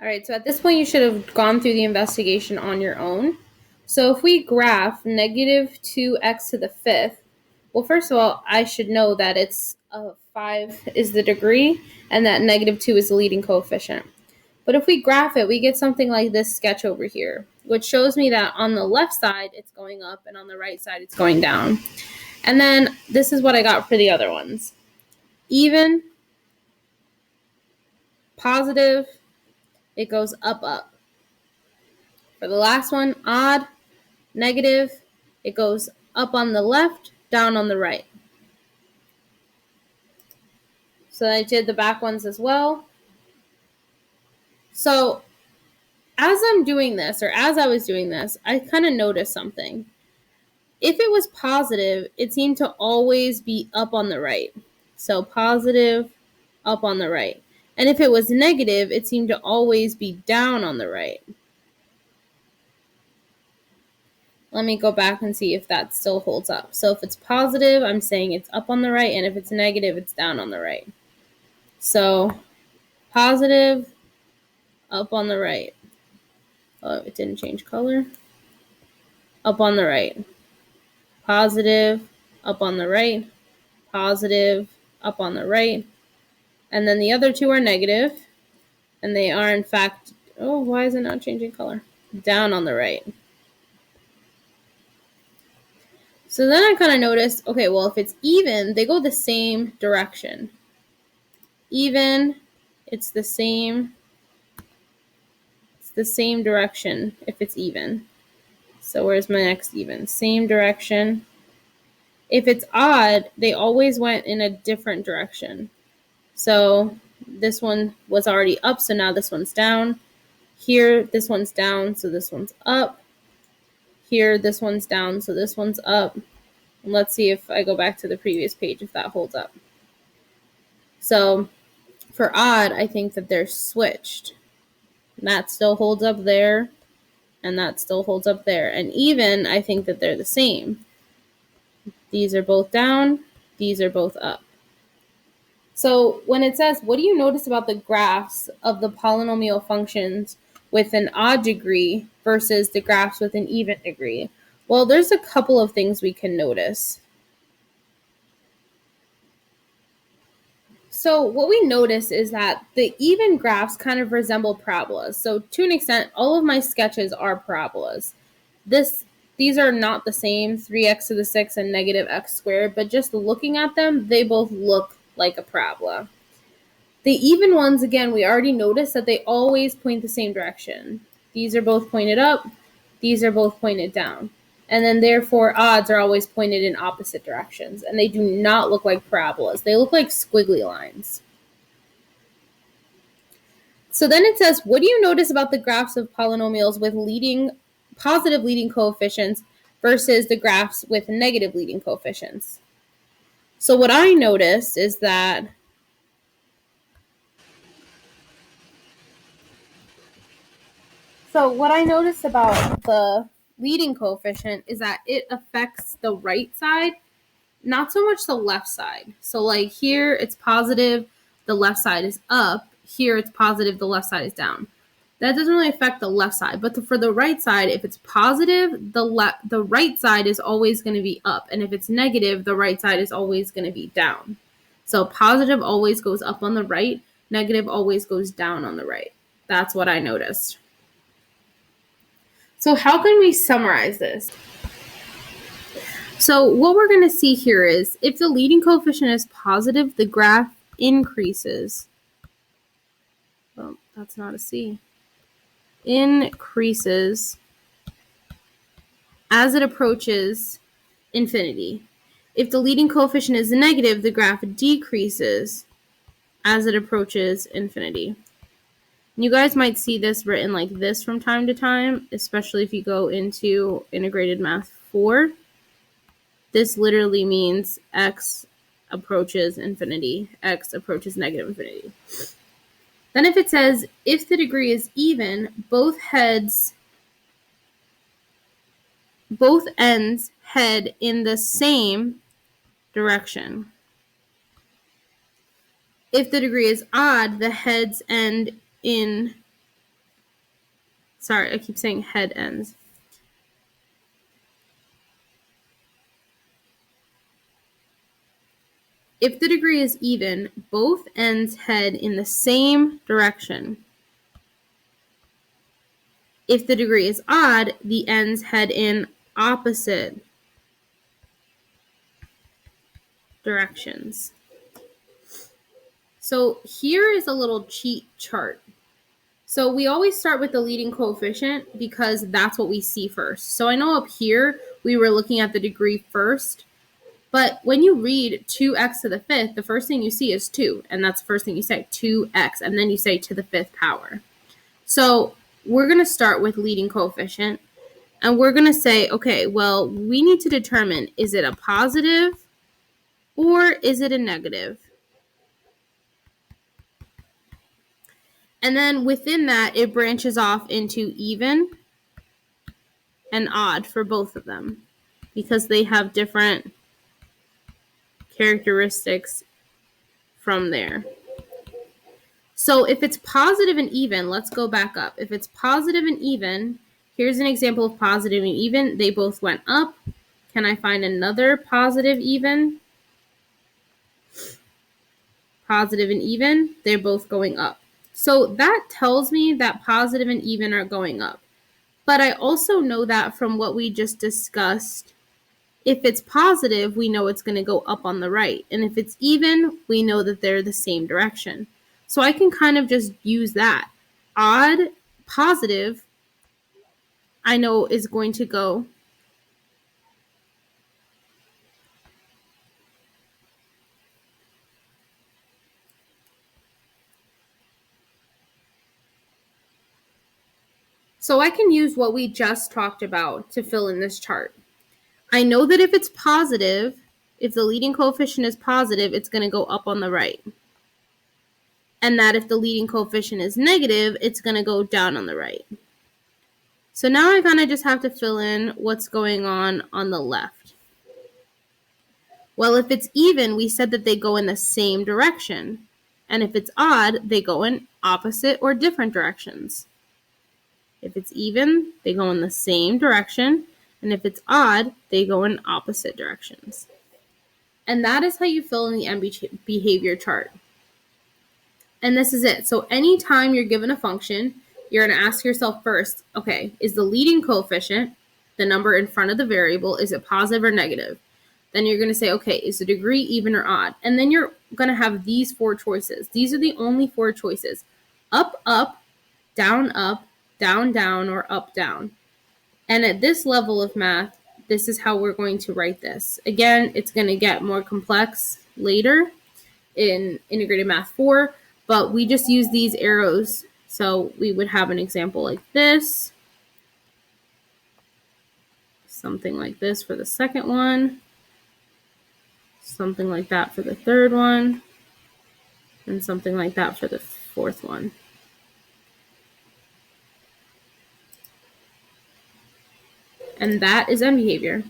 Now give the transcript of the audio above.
All right, so at this point, you should have gone through the investigation on your own. So if we graph negative 2x to the fifth, well, first of all, I should know that it's 5 is the degree and that negative 2 is the leading coefficient. But if we graph it, we get something like this sketch over here, which shows me that on the left side, it's going up, and on the right side, it's going down. And then this is what I got for the other ones. Even, positive, it goes up, up. For the last one, odd, negative, it goes up on the left, down on the right. So I did the back ones as well. So as I'm doing this, or as I was doing this, I kind of noticed something. If it was positive, it seemed to always be up on the right. So positive, up on the right. And if it was negative, it seemed to always be down on the right. Let me go back and see if that still holds up. So if it's positive, I'm saying it's up on the right, and if it's negative, it's down on the right. So positive, up on the right. Oh, it didn't change color. Up on the right. Positive, up on the right. Positive, up on the right. And then the other two are negative, and they are in fact, oh, why is it not changing color? Down on the right. So then I kind of noticed, okay, well, if it's even, they go the same direction. Even, it's the same direction if it's even. So where's my next even? Same direction. If it's odd, they always went in a different direction. So this one was already up, so now this one's down. Here, this one's down, so this one's up. Here, this one's down, so this one's up. And let's see if I go back to the previous page, if that holds up. So for odd, I think that they're switched. And that still holds up there, and that still holds up there. And even, I think that they're the same. These are both down, these are both up. So when it says, what do you notice about the graphs of the polynomial functions with an odd degree versus the graphs with an even degree? Well, there's a couple of things we can notice. So what we notice is that the even graphs kind of resemble parabolas. So to an extent, all of my sketches are parabolas. These are not the same, 3x to the 6 and negative x squared, but just looking at them, they both look like a parabola. The even ones, again, we already noticed that they always point the same direction. These are both pointed up, these are both pointed down. And then therefore odds are always pointed in opposite directions, and they do not look like parabolas. They look like squiggly lines. So then it says, what do you notice about the graphs of polynomials with positive leading coefficients versus the graphs with negative leading coefficients? So what I noticed is that what I noticed about the leading coefficient is that it affects the right side, not so much the left side. So like here it's positive, the left side is up. Here it's positive, the left side is down. That doesn't really affect the left side, but for the right side, if it's positive, the right side is always going to be up, and if it's negative, the right side is always going to be down. So positive always goes up on the right, negative always goes down on the right. That's what I noticed. So how can we summarize this? So what we're going to see here is if the leading coefficient is positive, the graph increases. Oh, that's not a C. Increases as it approaches infinity. If the leading coefficient is negative, the graph decreases as it approaches infinity. You guys might see this written like this from time to time, especially if you go into Integrated Math 4. This literally means x approaches infinity, x approaches negative infinity. Then if it says, if the degree is even, both ends head in the same direction. If the degree is odd, the heads end in Sorry, I keep saying head ends. If the degree is even, both ends head in the same direction. If the degree is odd, the ends head in opposite directions. So here is a little cheat chart. So we always start with the leading coefficient because that's what we see first. So I know up here we were looking at the degree first, but when you read 2x to the fifth, the first thing you see is 2, and that's the first thing you say, 2x, and then you say to the fifth power. So we're going to start with leading coefficient, and we're going to say, okay, well, we need to determine, is it a positive or is it a negative? And then within that, it branches off into even and odd for both of them because they have different characteristics from there. So if it's positive and even, let's go back up. If it's positive and even, here's an example of positive and even. They both went up. Can I find another positive even? Positive and even, they're both going up. So that tells me that positive and even are going up. But I also know that from what we just discussed, if it's positive, we know it's going to go up on the right. And if it's even, we know that they're the same direction. So I can kind of just use that. Odd, positive, I know is going to go so I can use what we just talked about to fill in this chart. I know that if it's positive, if the leading coefficient is positive, it's going to go up on the right. And that if the leading coefficient is negative, it's going to go down on the right. So now I kind of just have to fill in what's going on the left. Well, if it's even, we said that they go in the same direction. And if it's odd, they go in opposite or different directions. If it's even, they go in the same direction. And if it's odd, they go in opposite directions. And that is how you fill in the end behavior chart. And this is it. So anytime you're given a function, you're going to ask yourself first, okay, is the leading coefficient, the number in front of the variable, is it positive or negative? Then you're going to say, okay, is the degree even or odd? And then you're going to have these 4 choices. These are the only 4 choices. Up, down, down, or up, down. And at this level of math, this is how we're going to write this. Again, it's going to get more complex later in Integrated Math 4, but we just use these arrows. So we would have an example like this, something like this for the second one, something like that for the third one, and something like that for the fourth one. And that is end behavior.